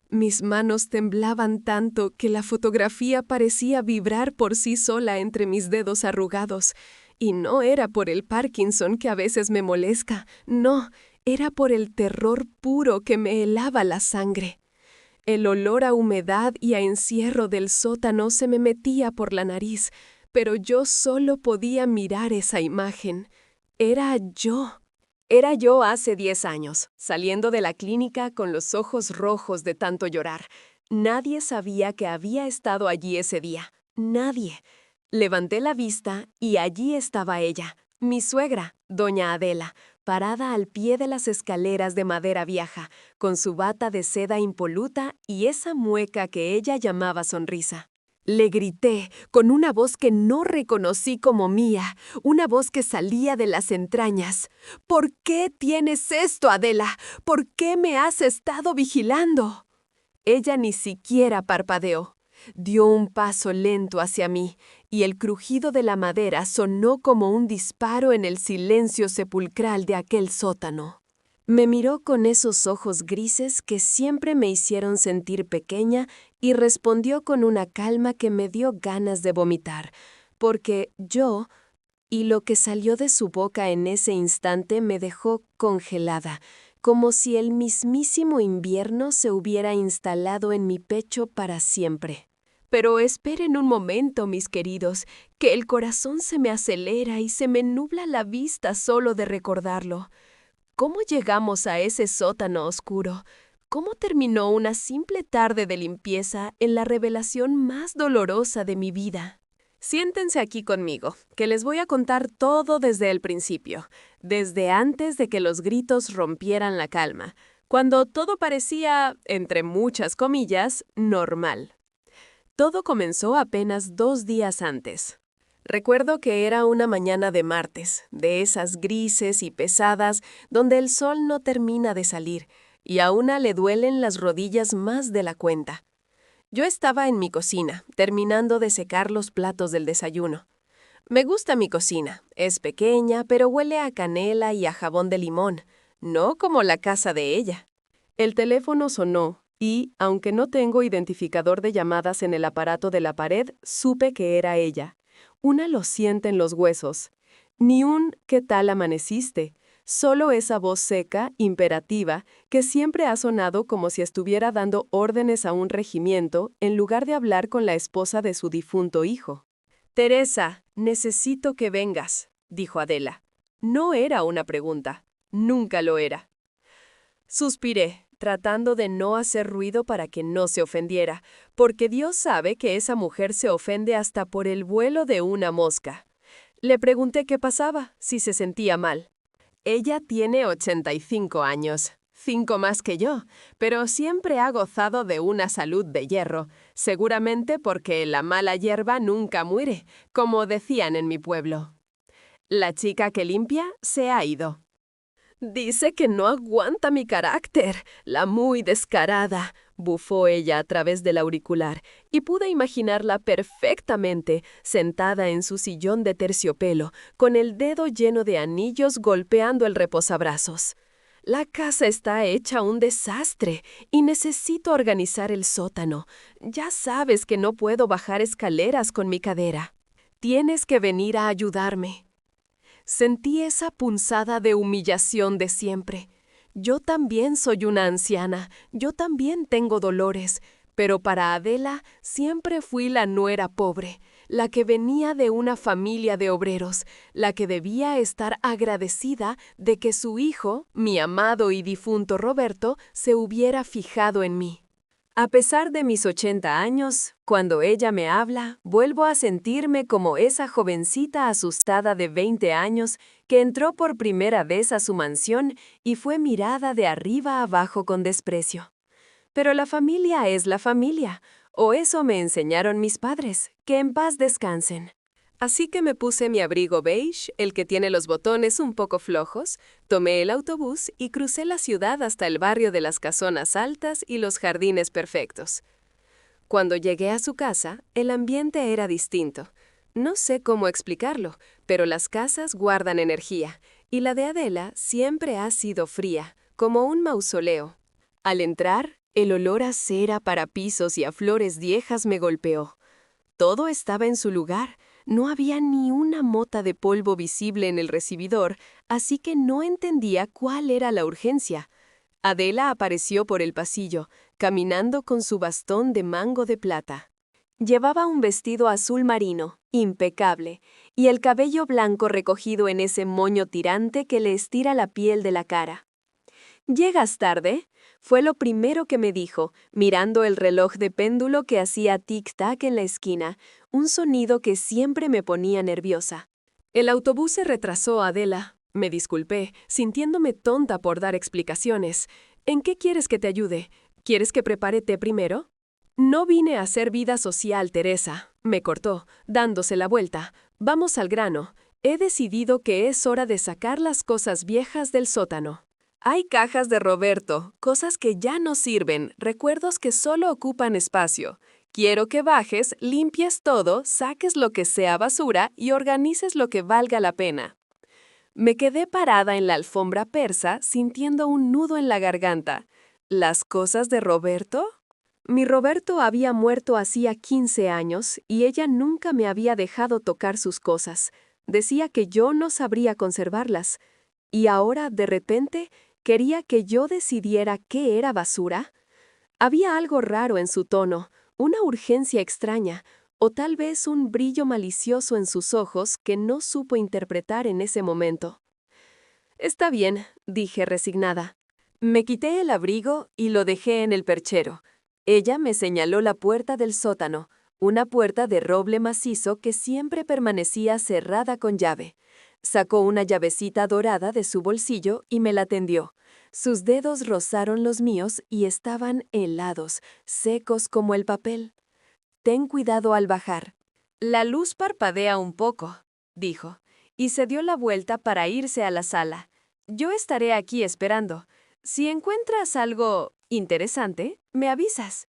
Mis manos temblaban tanto que la fotografía parecía vibrar por sí sola entre mis dedos arrugados. Y no era por el Parkinson que a veces me molesta, no, era por el terror puro que me helaba la sangre. El olor a humedad y a encierro del sótano se me metía por la nariz, pero yo solo podía mirar esa imagen. Era yo. Era yo hace 10 años, saliendo de la clínica con los ojos rojos de tanto llorar. Nadie sabía que había estado allí ese día. Nadie. Levanté la vista y allí estaba ella, mi suegra, doña Adela, parada al pie de las escaleras de madera vieja, con su bata de seda impoluta y esa mueca que ella llamaba sonrisa. Le grité, con una voz que no reconocí como mía, una voz que salía de las entrañas. ¿Por qué tienes esto, Adela? ¿Por qué me has estado vigilando? Ella ni siquiera parpadeó. Dio un paso lento hacia mí, y el crujido de la madera sonó como un disparo en el silencio sepulcral de aquel sótano. Me miró con esos ojos grises que siempre me hicieron sentir pequeña y respondió con una calma que me dio ganas de vomitar, porque y lo que salió de su boca en ese instante me dejó congelada, como si el mismísimo invierno se hubiera instalado en mi pecho para siempre. Pero esperen un momento, mis queridos, que el corazón se me acelera y se me nubla la vista solo de recordarlo. ¿Cómo llegamos a ese sótano oscuro? ¿Cómo terminó una simple tarde de limpieza en la revelación más dolorosa de mi vida? Siéntense aquí conmigo, que les voy a contar todo desde el principio, desde antes de que los gritos rompieran la calma, cuando todo parecía, entre muchas comillas, normal. Todo comenzó apenas 2 días antes. Recuerdo que era una mañana de martes, de esas grises y pesadas donde el sol no termina de salir y a una le duelen las rodillas más de la cuenta. Yo estaba en mi cocina, terminando de secar los platos del desayuno. Me gusta mi cocina, es pequeña, pero huele a canela y a jabón de limón, no como la casa de ella. El teléfono sonó y, aunque no tengo identificador de llamadas en el aparato de la pared, supe que era ella. Una lo siente en los huesos. Ni un ¿qué tal amaneciste? Solo esa voz seca, imperativa, que siempre ha sonado como si estuviera dando órdenes a un regimiento en lugar de hablar con la esposa de su difunto hijo. «Teresa, necesito que vengas», dijo Adela. No era una pregunta. Nunca lo era. Suspiré, tratando de no hacer ruido para que no se ofendiera, porque Dios sabe que esa mujer se ofende hasta por el vuelo de una mosca. Le pregunté qué pasaba, si se sentía mal. Ella tiene 85 años, 5 más que yo, pero siempre ha gozado de una salud de hierro, seguramente porque la mala hierba nunca muere, como decían en mi pueblo. La chica que limpia se ha ido. «Dice que no aguanta mi carácter, la muy descarada», bufó ella a través del auricular, y pude imaginarla perfectamente, sentada en su sillón de terciopelo, con el dedo lleno de anillos golpeando el reposabrazos. «La casa está hecha un desastre y necesito organizar el sótano. Ya sabes que no puedo bajar escaleras con mi cadera. Tienes que venir a ayudarme». Sentí esa punzada de humillación de siempre. Yo también soy una anciana, yo también tengo dolores, pero para Adela siempre fui la nuera pobre, la que venía de una familia de obreros, la que debía estar agradecida de que su hijo, mi amado y difunto Roberto, se hubiera fijado en mí. A pesar de mis 80 años, cuando ella me habla, vuelvo a sentirme como esa jovencita asustada de 20 años que entró por primera vez a su mansión y fue mirada de arriba abajo con desprecio. Pero la familia es la familia, o eso me enseñaron mis padres, que en paz descansen. Así que me puse mi abrigo beige, el que tiene los botones un poco flojos, tomé el autobús y crucé la ciudad hasta el barrio de las casonas altas y los jardines perfectos. Cuando llegué a su casa, el ambiente era distinto. No sé cómo explicarlo, pero las casas guardan energía, y la de Adela siempre ha sido fría, como un mausoleo. Al entrar, El olor a cera para pisos y a flores viejas me golpeó. Todo estaba en su lugar. No había ni una mota de polvo visible en el recibidor, así que no entendía cuál era la urgencia. Adela apareció por el pasillo, caminando con su bastón de mango de plata. Llevaba un vestido azul marino, impecable, y el cabello blanco recogido en ese moño tirante que le estira la piel de la cara. «¿Llegas tarde?», fue lo primero que me dijo, mirando el reloj de péndulo que hacía tic-tac en la esquina, un sonido que siempre me ponía nerviosa. «El autobús se retrasó, Adela». Me disculpé, sintiéndome tonta por dar explicaciones. «¿En qué quieres que te ayude? ¿Quieres que prepare té primero?» «No vine a hacer vida social, Teresa», me cortó, dándose la vuelta. «Vamos al grano. He decidido que es hora de sacar las cosas viejas del sótano. Hay cajas de Roberto, cosas que ya no sirven, recuerdos que solo ocupan espacio. Quiero que bajes, limpies todo, saques lo que sea basura y organices lo que valga la pena». Me quedé parada en la alfombra persa, sintiendo un nudo en la garganta. ¿Las cosas de Roberto? Mi Roberto había muerto hacía 15 años y ella nunca me había dejado tocar sus cosas. Decía que yo no sabría conservarlas. Y ahora, de repente, ¿quería que yo decidiera qué era basura? Había algo raro en su tono, una urgencia extraña, o tal vez un brillo malicioso en sus ojos que no supo interpretar en ese momento. «Está bien», dije resignada. Me quité el abrigo y lo dejé en el perchero. Ella me señaló la puerta del sótano, una puerta de roble macizo que siempre permanecía cerrada con llave. Sacó una llavecita dorada de su bolsillo y me la tendió. Sus dedos rozaron los míos y estaban helados, secos como el papel. «Ten cuidado al bajar». «La luz parpadea un poco», dijo, y se dio la vuelta para irse a la sala. «Yo estaré aquí esperando. Si encuentras algo interesante, me avisas».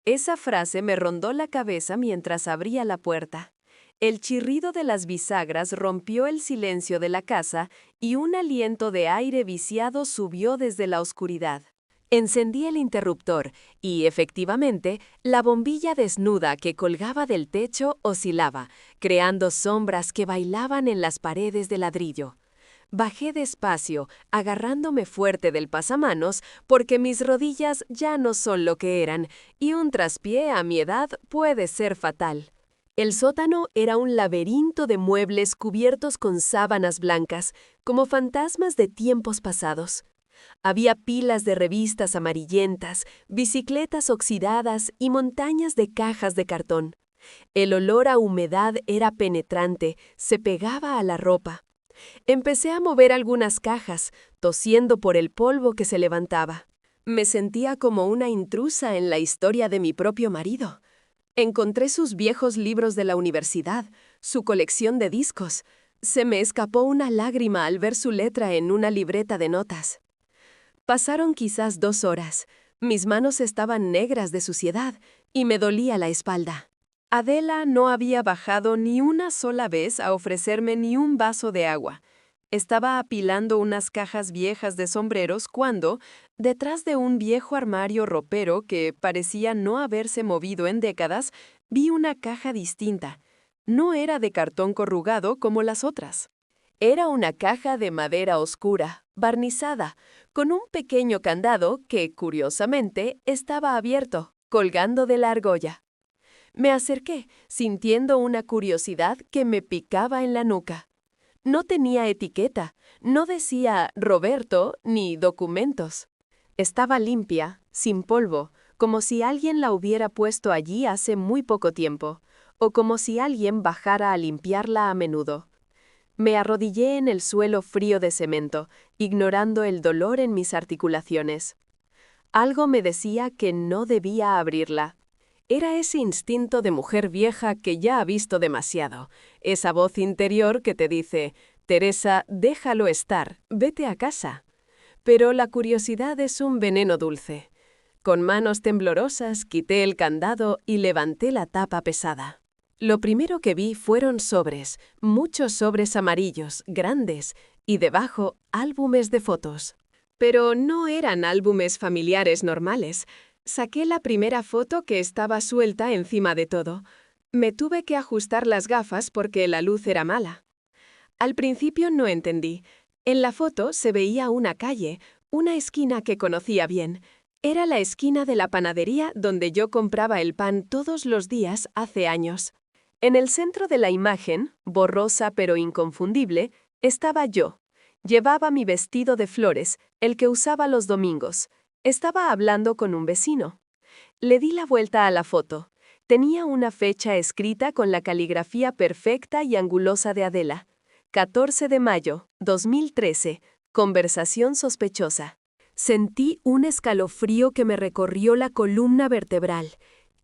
Esa frase me rondó la cabeza mientras abría la puerta. El chirrido de las bisagras rompió el silencio de la casa y un aliento de aire viciado subió desde la oscuridad. Encendí el interruptor y, efectivamente, la bombilla desnuda que colgaba del techo oscilaba, creando sombras que bailaban en las paredes de ladrillo. Bajé despacio, agarrándome fuerte del pasamanos, porque mis rodillas ya no son lo que eran, y un traspié a mi edad puede ser fatal. El sótano era un laberinto de muebles cubiertos con sábanas blancas, como fantasmas de tiempos pasados. Había pilas de revistas amarillentas, bicicletas oxidadas y montañas de cajas de cartón. El olor a humedad era penetrante, se pegaba a la ropa. Empecé a mover algunas cajas, tosiendo por el polvo que se levantaba. Me sentía como una intrusa en la historia de mi propio marido. Encontré sus viejos libros de la universidad, su colección de discos. Se me escapó una lágrima al ver su letra en una libreta de notas. Pasaron quizás 2 horas. Mis manos estaban negras de suciedad y me dolía la espalda. Adela no había bajado ni una sola vez a ofrecerme ni un vaso de agua. Estaba apilando unas cajas viejas de sombreros cuando, detrás de un viejo armario ropero que parecía no haberse movido en décadas, vi una caja distinta. No era de cartón corrugado como las otras. Era una caja de madera oscura, barnizada, con un pequeño candado que, curiosamente, estaba abierto, colgando de la argolla. Me acerqué, sintiendo una curiosidad que me picaba en la nuca. No tenía etiqueta, no decía Roberto ni documentos. Estaba limpia, sin polvo, como si alguien la hubiera puesto allí hace muy poco tiempo, o como si alguien bajara a limpiarla a menudo. Me arrodillé en el suelo frío de cemento, ignorando el dolor en mis articulaciones. Algo me decía que no debía abrirla. Era ese instinto de mujer vieja que ya ha visto demasiado, esa voz interior que te dice, «Teresa, déjalo estar, vete a casa». Pero la curiosidad es un veneno dulce. Con manos temblorosas quité el candado y levanté la tapa pesada. Lo primero que vi fueron sobres, muchos sobres amarillos, grandes, y debajo álbumes de fotos. Pero no eran álbumes familiares normales. Saqué la primera foto que estaba suelta encima de todo. Me tuve que ajustar las gafas porque la luz era mala. Al principio no entendí. En la foto se veía una calle, una esquina que conocía bien. Era la esquina de la panadería donde yo compraba el pan todos los días hace años. En el centro de la imagen, borrosa pero inconfundible, estaba yo. Llevaba mi vestido de flores, el que usaba los domingos. Estaba hablando con un vecino. Le di la vuelta a la foto. Tenía una fecha escrita con la caligrafía perfecta y angulosa de Adela. 14 de mayo, 2013. Conversación sospechosa. Sentí un escalofrío que me recorrió la columna vertebral.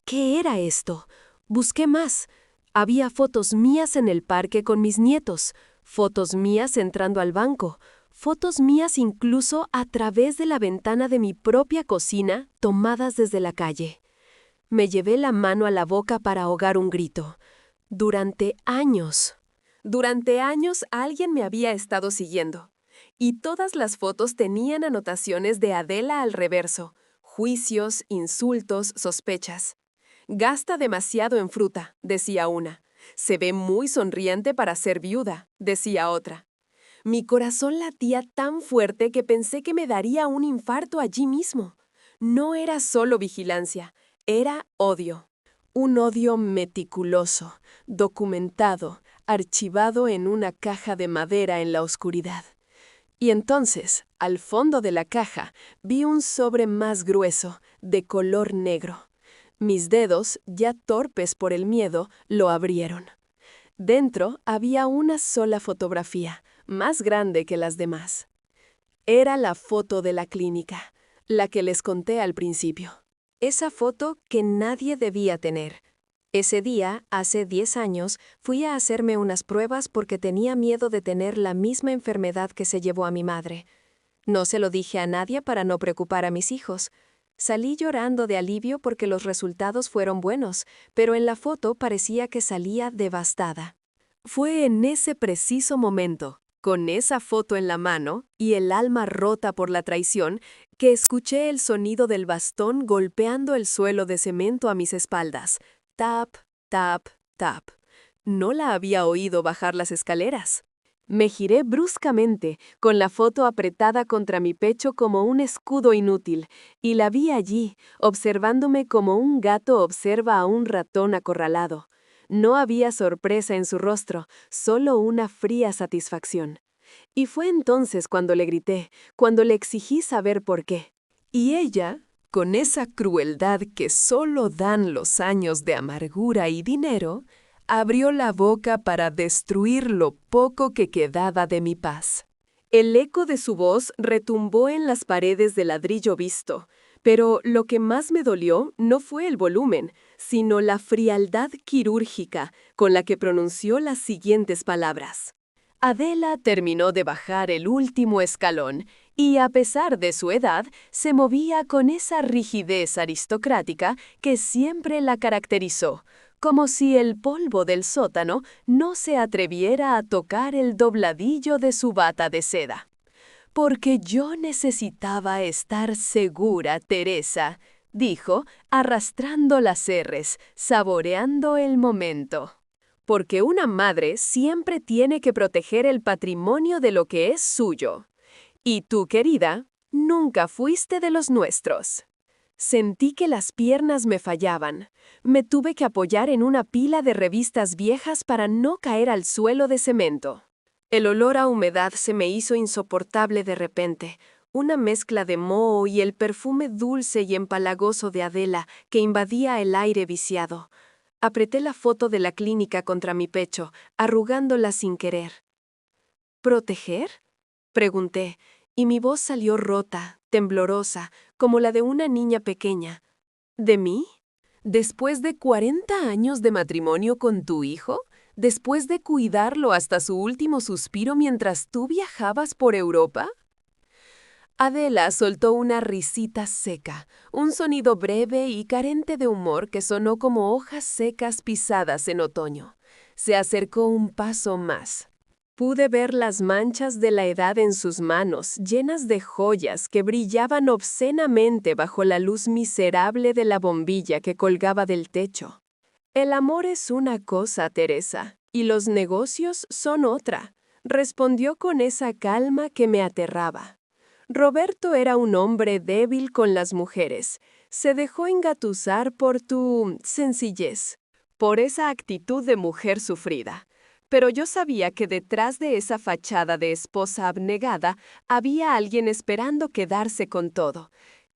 ¿Qué era esto? Busqué más. Había fotos mías en el parque con mis nietos, fotos mías entrando al banco, fotos mías incluso a través de la ventana de mi propia cocina, tomadas desde la calle. Me llevé la mano a la boca para ahogar un grito. Durante años alguien me había estado siguiendo. Y todas las fotos tenían anotaciones de Adela al reverso, juicios, insultos, sospechas. Gasta demasiado en fruta, decía una. Se ve muy sonriente para ser viuda, decía otra. Mi corazón latía tan fuerte que pensé que me daría un infarto allí mismo. No era solo vigilancia, era odio. Un odio meticuloso, documentado, archivado en una caja de madera en la oscuridad. Y entonces, al fondo de la caja, vi un sobre más grueso, de color negro. Mis dedos, ya torpes por el miedo, lo abrieron. Dentro había una sola fotografía, más grande que las demás. Era la foto de la clínica, la que les conté al principio. Esa foto que nadie debía tener. Ese día, hace 10 años, fui a hacerme unas pruebas porque tenía miedo de tener la misma enfermedad que se llevó a mi madre. No se lo dije a nadie para no preocupar a mis hijos. Salí llorando de alivio porque los resultados fueron buenos, pero en la foto parecía que salía devastada. Fue en ese preciso momento, con esa foto en la mano y el alma rota por la traición, que escuché el sonido del bastón golpeando el suelo de cemento a mis espaldas. Tap, tap, tap. No la había oído bajar las escaleras. Me giré bruscamente, con la foto apretada contra mi pecho como un escudo inútil, y la vi allí, observándome como un gato observa a un ratón acorralado. No había sorpresa en su rostro, solo una fría satisfacción. Y fue entonces cuando le grité, cuando le exigí saber por qué. Y ella, con esa crueldad que solo dan los años de amargura y dinero, abrió la boca para destruir lo poco que quedaba de mi paz. El eco de su voz retumbó en las paredes de ladrillo visto, pero lo que más me dolió no fue el volumen, sino la frialdad quirúrgica con la que pronunció las siguientes palabras. Adela terminó de bajar el último escalón y, a pesar de su edad, se movía con esa rigidez aristocrática que siempre la caracterizó, como si el polvo del sótano no se atreviera a tocar el dobladillo de su bata de seda. Porque yo necesitaba estar segura, Teresa, dijo, arrastrando las erres, saboreando el momento. Porque una madre siempre tiene que proteger el patrimonio de lo que es suyo. Y tú, querida, nunca fuiste de los nuestros. Sentí que las piernas me fallaban. Me tuve que apoyar en una pila de revistas viejas para no caer al suelo de cemento. El olor a humedad se me hizo insoportable de repente, una mezcla de moho y el perfume dulce y empalagoso de Adela que invadía el aire viciado. Apreté la foto de la clínica contra mi pecho, arrugándola sin querer. ¿Proteger?, pregunté, y mi voz salió rota, temblorosa, como la de una niña pequeña. ¿De mí? ¿Después de 40 años de matrimonio con tu hijo? ¿Después de cuidarlo hasta su último suspiro mientras tú viajabas por Europa? Adela soltó una risita seca, un sonido breve y carente de humor que sonó como hojas secas pisadas en otoño. Se acercó un paso más. Pude ver las manchas de la edad en sus manos, llenas de joyas que brillaban obscenamente bajo la luz miserable de la bombilla que colgaba del techo. El amor es una cosa, Teresa, y los negocios son otra, respondió con esa calma que me aterraba. Roberto era un hombre débil con las mujeres. Se dejó engatusar por tu sencillez, por esa actitud de mujer sufrida. Pero yo sabía que detrás de esa fachada de esposa abnegada había alguien esperando quedarse con todo.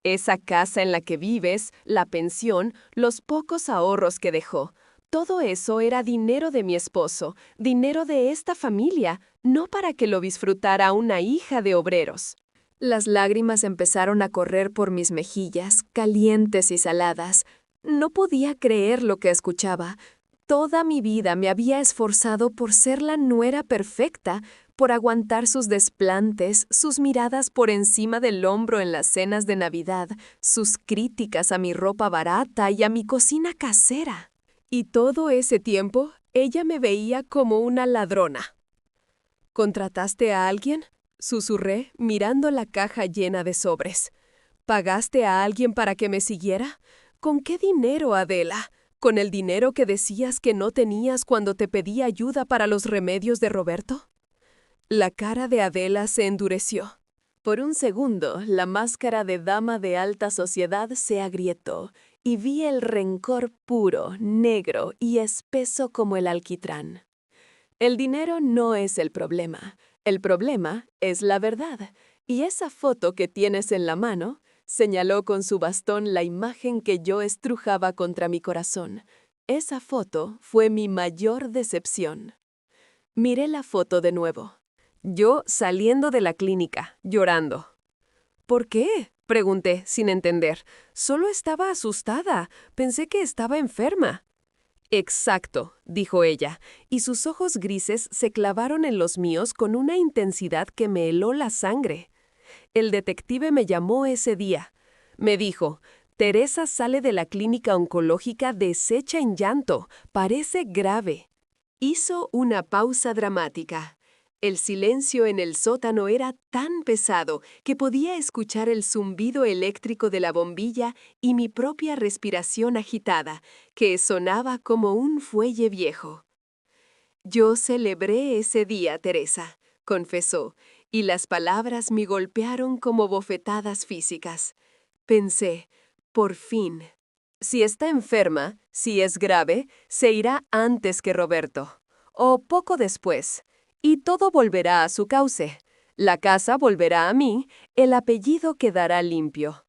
Esa casa en la que vives, la pensión, los pocos ahorros que dejó. Todo eso era dinero de mi esposo, dinero de esta familia, no para que lo disfrutara una hija de obreros. Las lágrimas empezaron a correr por mis mejillas, calientes y saladas. No podía creer lo que escuchaba. Toda mi vida me había esforzado por ser la nuera perfecta, por aguantar sus desplantes, sus miradas por encima del hombro en las cenas de Navidad, sus críticas a mi ropa barata y a mi cocina casera. Y todo ese tiempo, ella me veía como una ladrona. ¿Contrataste a alguien?, susurré, mirando la caja llena de sobres. ¿Pagaste a alguien para que me siguiera? ¿Con qué dinero, Adela? ¿Con el dinero que decías que no tenías cuando te pedí ayuda para los remedios de Roberto? La cara de Adela se endureció. Por un segundo, la máscara de dama de alta sociedad se agrietó y vi el rencor puro, negro y espeso como el alquitrán. El dinero no es el problema es la verdad. Y esa foto que tienes en la mano, señaló con su bastón la imagen que yo estrujaba contra mi corazón. Esa foto fue mi mayor decepción. Miré la foto de nuevo. Yo saliendo de la clínica, llorando. ¿Por qué?, pregunté, sin entender. Solo estaba asustada. Pensé que estaba enferma. Exacto, dijo ella, y sus ojos grises se clavaron en los míos con una intensidad que me heló la sangre. El detective me llamó ese día. Me dijo: Teresa sale de la clínica oncológica deshecha en llanto. Parece grave. Hizo una pausa dramática. El silencio en el sótano era tan pesado que podía escuchar el zumbido eléctrico de la bombilla y mi propia respiración agitada, que sonaba como un fuelle viejo. Yo celebré ese día, Teresa, confesó, y las palabras me golpearon como bofetadas físicas. Pensé, por fin. Si está enferma, si es grave, se irá antes que Roberto, o poco después, y todo volverá a su cauce. La casa volverá a mí, el apellido quedará limpio.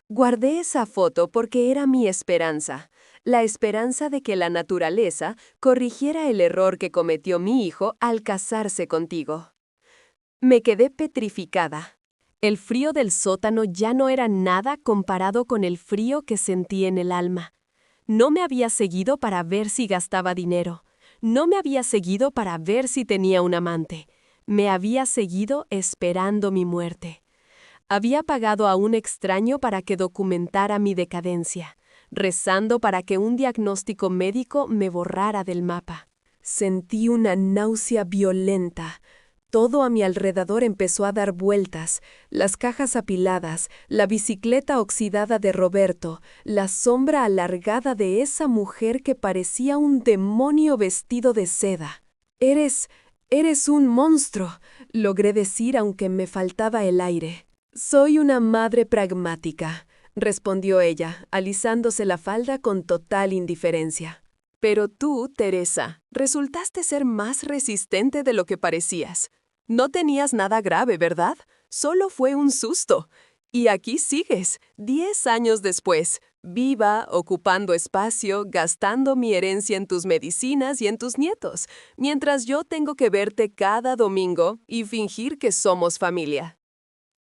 Guardé esa foto porque era mi esperanza, la esperanza de que la naturaleza corrigiera el error que cometió mi hijo al casarse contigo. Me quedé petrificada. El frío del sótano ya no era nada comparado con el frío que sentí en el alma. No me había seguido para ver si gastaba dinero. No me había seguido para ver si tenía un amante. Me había seguido esperando mi muerte. Había pagado a un extraño para que documentara mi decadencia, rezando para que un diagnóstico médico me borrara del mapa. Sentí una náusea violenta. Todo a mi alrededor empezó a dar vueltas, las cajas apiladas, la bicicleta oxidada de Roberto, la sombra alargada de esa mujer que parecía un demonio vestido de seda. Eres un monstruo, logré decir aunque me faltaba el aire. Soy una madre pragmática, respondió ella, alisándose la falda con total indiferencia. Pero tú, Teresa, resultaste ser más resistente de lo que parecías. No tenías nada grave, ¿verdad? Solo fue un susto. Y aquí sigues, 10 años después, viva, ocupando espacio, gastando mi herencia en tus medicinas y en tus nietos, mientras yo tengo que verte cada domingo y fingir que somos familia.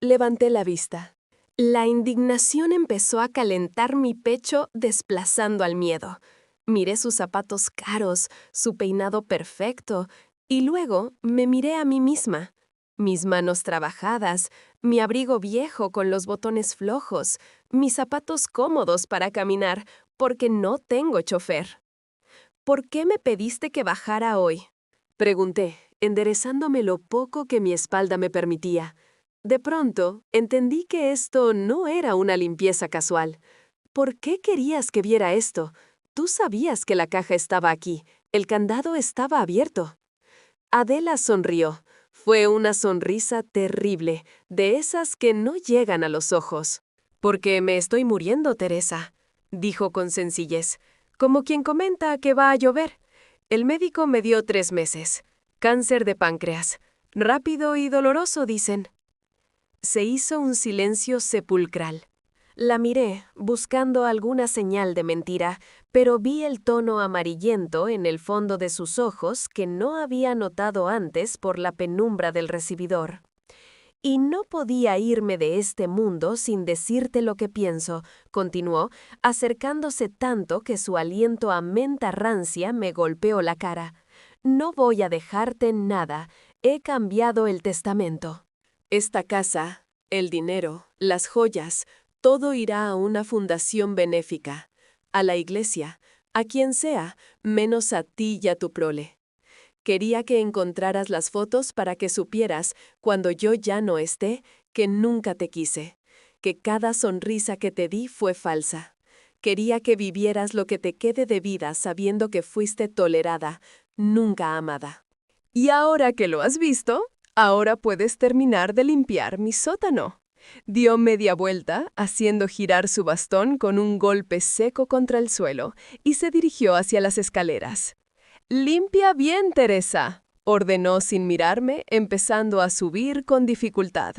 Levanté la vista. La indignación empezó a calentar mi pecho, desplazando al miedo. Miré sus zapatos caros, su peinado perfecto, y luego me miré a mí misma. Mis manos trabajadas, mi abrigo viejo con los botones flojos, mis zapatos cómodos para caminar, porque no tengo chofer. ¿Por qué me pediste que bajara hoy?, pregunté, enderezándome lo poco que mi espalda me permitía. De pronto, entendí que esto no era una limpieza casual. ¿Por qué querías que viera esto? Tú sabías que la caja estaba aquí. El candado estaba abierto. Adela sonrió. Fue una sonrisa terrible, de esas que no llegan a los ojos. «Porque me estoy muriendo, Teresa», dijo con sencillez, como quien comenta que va a llover. El médico me dio 3 meses. Cáncer de páncreas. Rápido y doloroso, dicen. Se hizo un silencio sepulcral. La miré, buscando alguna señal de mentira, pero vi el tono amarillento en el fondo de sus ojos que no había notado antes por la penumbra del recibidor. «Y no podía irme de este mundo sin decirte lo que pienso», continuó, acercándose tanto que su aliento a menta rancia me golpeó la cara. «No voy a dejarte nada. He cambiado el testamento. Esta casa, el dinero, las joyas, todo irá a una fundación benéfica, a la iglesia, a quien sea, menos a ti y a tu prole. Quería que encontraras las fotos para que supieras, cuando yo ya no esté, que nunca te quise, que cada sonrisa que te di fue falsa. Quería que vivieras lo que te quede de vida sabiendo que fuiste tolerada, nunca amada. Y ahora que lo has visto, ahora puedes terminar de limpiar mi sótano». Dio media vuelta, haciendo girar su bastón con un golpe seco contra el suelo, y se dirigió hacia las escaleras. «Limpia bien, Teresa», ordenó sin mirarme, empezando a subir con dificultad.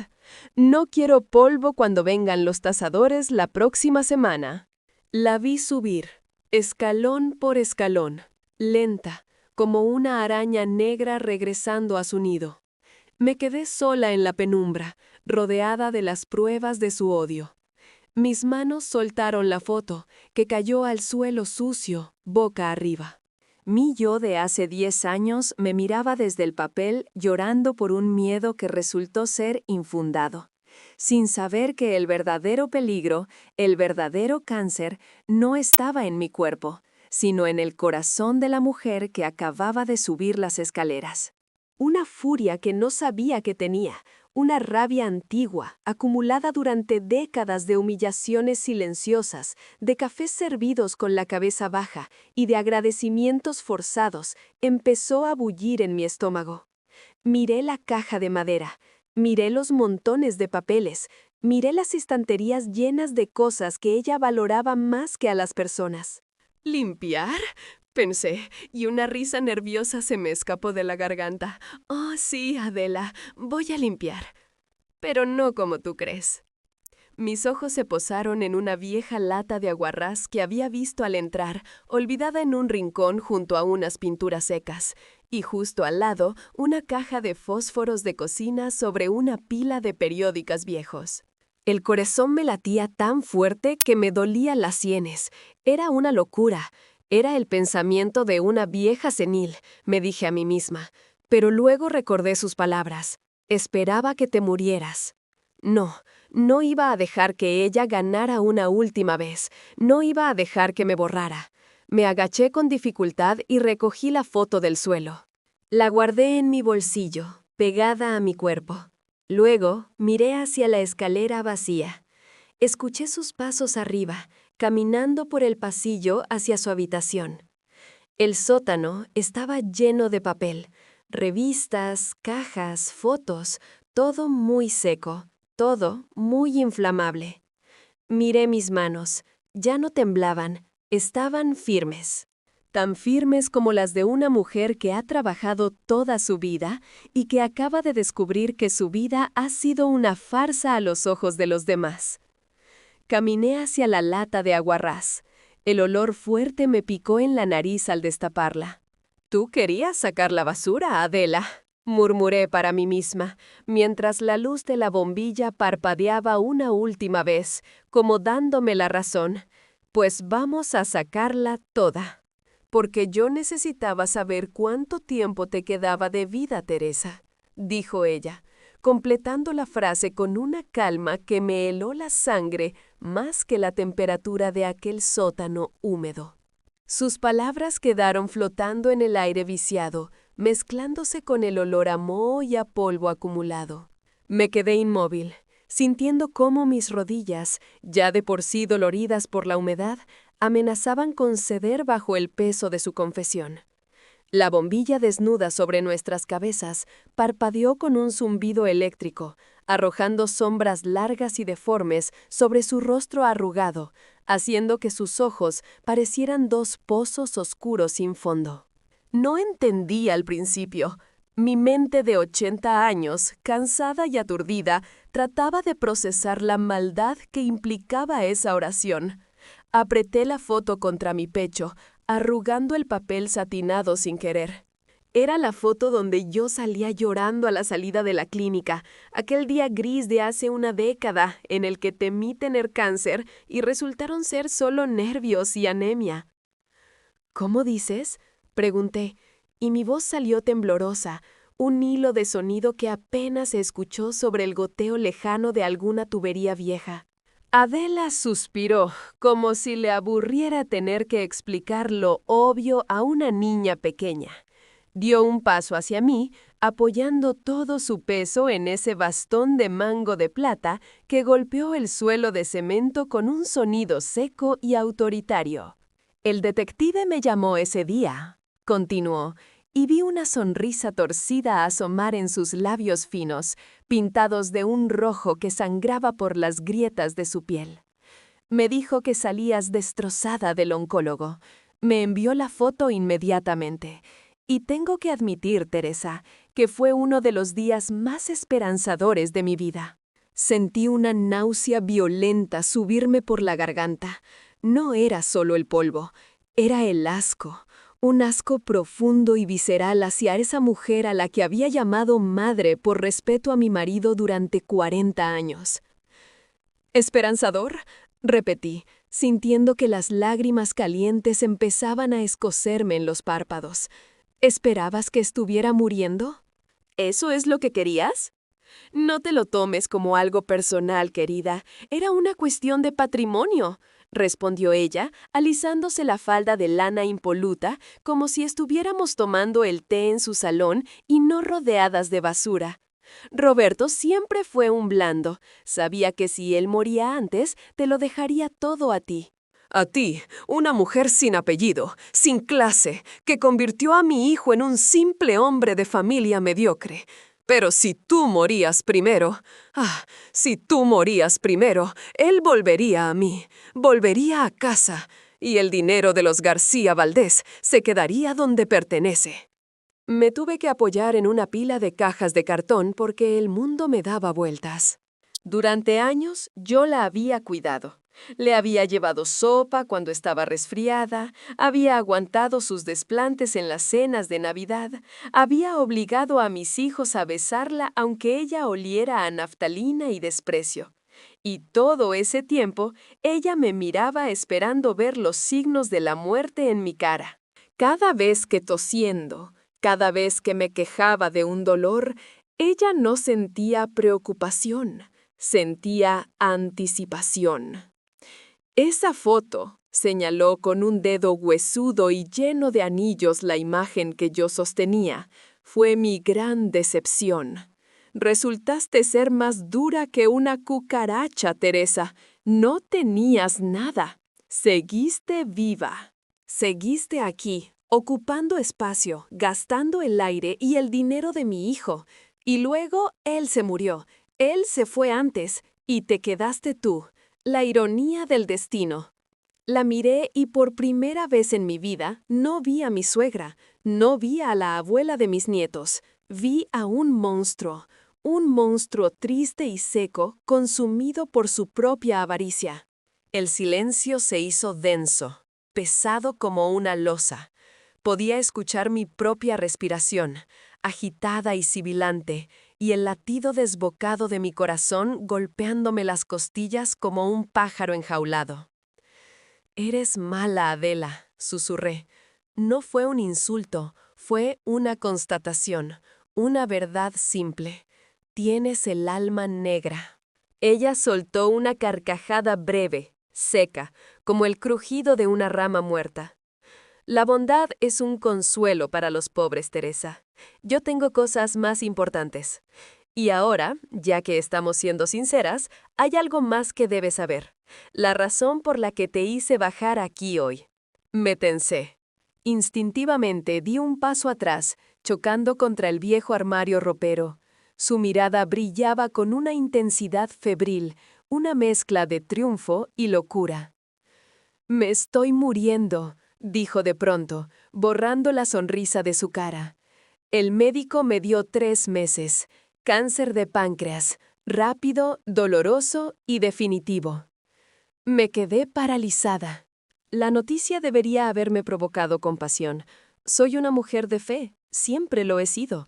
«No quiero polvo cuando vengan los tasadores la próxima semana». La vi subir, escalón por escalón, lenta, como una araña negra regresando a su nido. Me quedé sola en la penumbra, rodeada de las pruebas de su odio. Mis manos soltaron la foto, que cayó al suelo sucio, boca arriba. Mi yo de hace 10 años me miraba desde el papel llorando por un miedo que resultó ser infundado, sin saber que el verdadero peligro, el verdadero cáncer, no estaba en mi cuerpo, sino en el corazón de la mujer que acababa de subir las escaleras. Una furia que no sabía que tenía, una rabia antigua, acumulada durante décadas de humillaciones silenciosas, de cafés servidos con la cabeza baja y de agradecimientos forzados, empezó a bullir en mi estómago. Miré la caja de madera, miré los montones de papeles, miré las estanterías llenas de cosas que ella valoraba más que a las personas. «¿Limpiar?», pensé, y una risa nerviosa se me escapó de la garganta. «Oh, sí, Adela, voy a limpiar. Pero no como tú crees». Mis ojos se posaron en una vieja lata de aguarrás que había visto al entrar, olvidada en un rincón junto a unas pinturas secas, y justo al lado una caja de fósforos de cocina sobre una pila de periódicos viejos. El corazón me latía tan fuerte que me dolía las sienes. Era una locura. Era el pensamiento de una vieja senil, me dije a mí misma. Pero luego recordé sus palabras. «Esperaba que te murieras». No, no iba a dejar que ella ganara una última vez. No iba a dejar que me borrara. Me agaché con dificultad y recogí la foto del suelo. La guardé en mi bolsillo, pegada a mi cuerpo. Luego miré hacia la escalera vacía. Escuché sus pasos arriba, caminando por el pasillo hacia su habitación. El sótano estaba lleno de papel, revistas, cajas, fotos, todo muy seco, todo muy inflamable. Miré mis manos, ya no temblaban, estaban firmes. Tan firmes como las de una mujer que ha trabajado toda su vida y que acaba de descubrir que su vida ha sido una farsa a los ojos de los demás. Caminé hacia la lata de aguarrás. El olor fuerte me picó en la nariz al destaparla. «Tú querías sacar la basura, Adela», murmuré para mí misma, mientras la luz de la bombilla parpadeaba una última vez, como dándome la razón. «Pues vamos a sacarla toda». «Porque yo necesitaba saber cuánto tiempo te quedaba de vida, Teresa», dijo ella, completando la frase con una calma que me heló la sangre más que la temperatura de aquel sótano húmedo. Sus palabras quedaron flotando en el aire viciado, mezclándose con el olor a moho y a polvo acumulado. Me quedé inmóvil, sintiendo cómo mis rodillas, ya de por sí doloridas por la humedad, amenazaban con ceder bajo el peso de su confesión. La bombilla desnuda sobre nuestras cabezas parpadeó con un zumbido eléctrico, arrojando sombras largas y deformes sobre su rostro arrugado, haciendo que sus ojos parecieran dos pozos oscuros sin fondo. No entendí al principio. Mi mente de 80 años, cansada y aturdida, trataba de procesar la maldad que implicaba esa oración. Apreté la foto contra mi pecho, arrugando el papel satinado sin querer. Era la foto donde yo salía llorando a la salida de la clínica, aquel día gris de hace una década en el que temí tener cáncer y resultaron ser solo nervios y anemia. ¿Cómo dices?, pregunté, y mi voz salió temblorosa, un hilo de sonido que apenas se escuchó sobre el goteo lejano de alguna tubería vieja. Adela suspiró, como si le aburriera tener que explicar lo obvio a una niña pequeña. Dio un paso hacia mí, apoyando todo su peso en ese bastón de mango de plata que golpeó el suelo de cemento con un sonido seco y autoritario. El detective me llamó ese día, continuó, y vi una sonrisa torcida asomar en sus labios finos, pintados de un rojo que sangraba por las grietas de su piel. Me dijo que salías destrozada del oncólogo. Me envió la foto inmediatamente. Y tengo que admitir, Teresa, que fue uno de los días más esperanzadores de mi vida. Sentí una náusea violenta subirme por la garganta. No era solo el polvo, era el asco. Un asco profundo y visceral hacia esa mujer a la que había llamado madre por respeto a mi marido durante 40 años. ¿Esperanzador?, repetí, sintiendo que las lágrimas calientes empezaban a escocerme en los párpados. ¿Esperabas que estuviera muriendo? ¿Eso es lo que querías? No te lo tomes como algo personal, querida. Era una cuestión de patrimonio, respondió ella, alisándose la falda de lana impoluta como si estuviéramos tomando el té en su salón y no rodeadas de basura. Roberto siempre fue un blando. Sabía que si él moría antes, te lo dejaría todo a ti. A ti, una mujer sin apellido, sin clase, que convirtió a mi hijo en un simple hombre de familia mediocre. Pero si tú morías primero, si tú morías primero, él volvería a mí, volvería a casa, y el dinero de los García Valdés se quedaría donde pertenece. Me tuve que apoyar en una pila de cajas de cartón porque el mundo me daba vueltas. Durante años yo la había cuidado. Le había llevado sopa cuando estaba resfriada, había aguantado sus desplantes en las cenas de Navidad, había obligado a mis hijos a besarla aunque ella oliera a naftalina y desprecio. Y todo ese tiempo ella me miraba esperando ver los signos de la muerte en mi cara. Cada vez que tosiendo, cada vez que me quejaba de un dolor, ella no sentía preocupación, sentía anticipación. Esa foto, señaló con un dedo huesudo y lleno de anillos la imagen que yo sostenía, fue mi gran decepción. Resultaste ser más dura que una cucaracha, Teresa. No tenías nada. Seguiste viva. Seguiste aquí, ocupando espacio, gastando el aire y el dinero de mi hijo. Y luego él se murió. Él se fue antes y te quedaste tú. La ironía del destino. La miré y por primera vez en mi vida no vi a mi suegra, no vi a la abuela de mis nietos, vi a un monstruo triste y seco, consumido por su propia avaricia. El silencio se hizo denso, pesado como una losa. Podía escuchar mi propia respiración, agitada y sibilante, y el latido desbocado de mi corazón golpeándome las costillas como un pájaro enjaulado. «Eres mala, Adela», susurré. No fue un insulto, fue una constatación, una verdad simple. Tienes el alma negra. Ella soltó una carcajada breve, seca, como el crujido de una rama muerta. La bondad es un consuelo para los pobres, Teresa. Yo tengo cosas más importantes. Y ahora, ya que estamos siendo sinceras, hay algo más que debes saber. La razón por la que te hice bajar aquí hoy. Me tensé. Instintivamente di un paso atrás, chocando contra el viejo armario ropero. Su mirada brillaba con una intensidad febril, una mezcla de triunfo y locura. «Me estoy muriendo», dijo de pronto, borrando la sonrisa de su cara. «El médico me dio 3 meses. Cáncer de páncreas, rápido, doloroso y definitivo». Me quedé paralizada. La noticia debería haberme provocado compasión. Soy una mujer de fe, siempre lo he sido.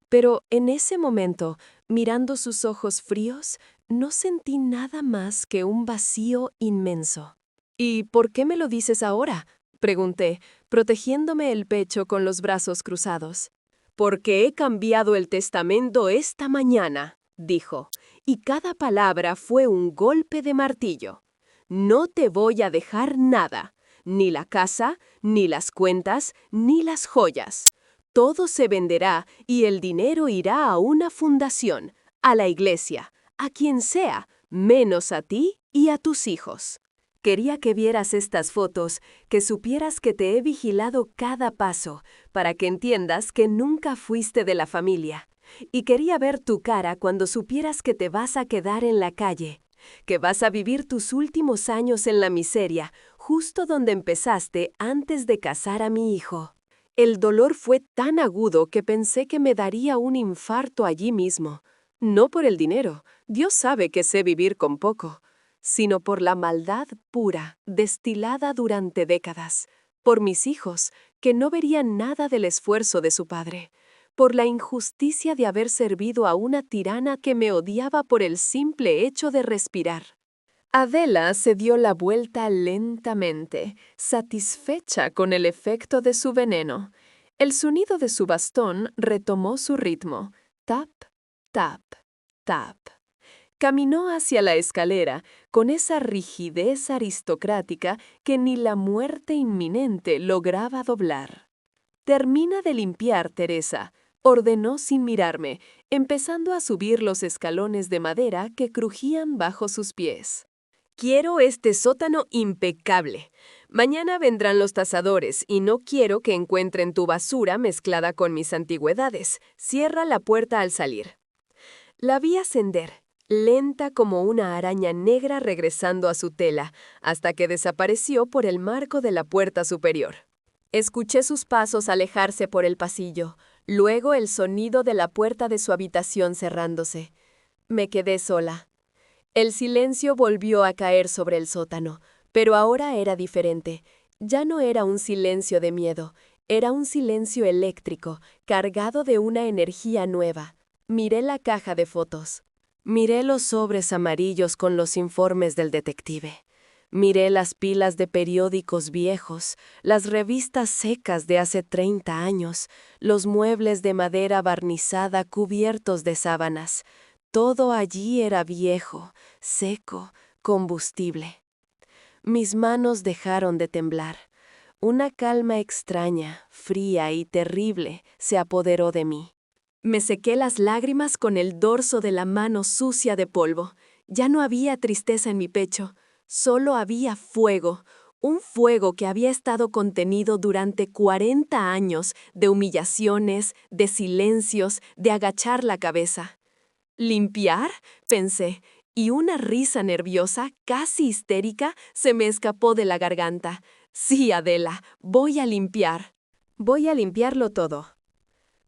Pero en ese momento, mirando sus ojos fríos, no sentí nada más que un vacío inmenso. «¿Y por qué me lo dices ahora?», pregunté, protegiéndome el pecho con los brazos cruzados. «Porque he cambiado el testamento esta mañana», dijo, y cada palabra fue un golpe de martillo. «No te voy a dejar nada, ni la casa, ni las cuentas, ni las joyas. Todo se venderá y el dinero irá a una fundación, a la iglesia, a quien sea, menos a ti y a tus hijos». Quería que vieras estas fotos, que supieras que te he vigilado cada paso, para que entiendas que nunca fuiste de la familia. Y quería ver tu cara cuando supieras que te vas a quedar en la calle, que vas a vivir tus últimos años en la miseria, justo donde empezaste antes de casar a mi hijo. El dolor fue tan agudo que pensé que me daría un infarto allí mismo. No por el dinero, Dios sabe que sé vivir con poco, sino por la maldad pura, destilada durante décadas, por mis hijos, que no verían nada del esfuerzo de su padre, por la injusticia de haber servido a una tirana que me odiaba por el simple hecho de respirar. Adela se dio la vuelta lentamente, satisfecha con el efecto de su veneno. El sonido de su bastón retomó su ritmo. Tap, tap, tap. Caminó hacia la escalera con esa rigidez aristocrática que ni la muerte inminente lograba doblar. «Termina de limpiar, Teresa», ordenó sin mirarme, empezando a subir los escalones de madera que crujían bajo sus pies. «Quiero este sótano impecable. Mañana vendrán los tasadores y no quiero que encuentren tu basura mezclada con mis antigüedades. Cierra la puerta al salir». La vi ascender, lenta como una araña negra regresando a su tela, hasta que desapareció por el marco de la puerta superior. Escuché sus pasos alejarse por el pasillo, luego el sonido de la puerta de su habitación cerrándose. Me quedé sola. El silencio volvió a caer sobre el sótano, pero ahora era diferente. Ya no era un silencio de miedo, era un silencio eléctrico, cargado de una energía nueva. Miré la caja de fotos. Miré los sobres amarillos con los informes del detective. Miré las pilas de periódicos viejos, las revistas secas de hace 30 años, los muebles de madera barnizada cubiertos de sábanas. Todo allí era viejo, seco, combustible. Mis manos dejaron de temblar. Una calma extraña, fría y terrible se apoderó de mí. Me sequé las lágrimas con el dorso de la mano sucia de polvo. Ya no había tristeza en mi pecho, solo había fuego, un fuego que había estado contenido durante 40 años de humillaciones, de silencios, de agachar la cabeza. «¿Limpiar?», pensé, y una risa nerviosa, casi histérica, se me escapó de la garganta. «Sí, Adela, voy a limpiar. Voy a limpiarlo todo».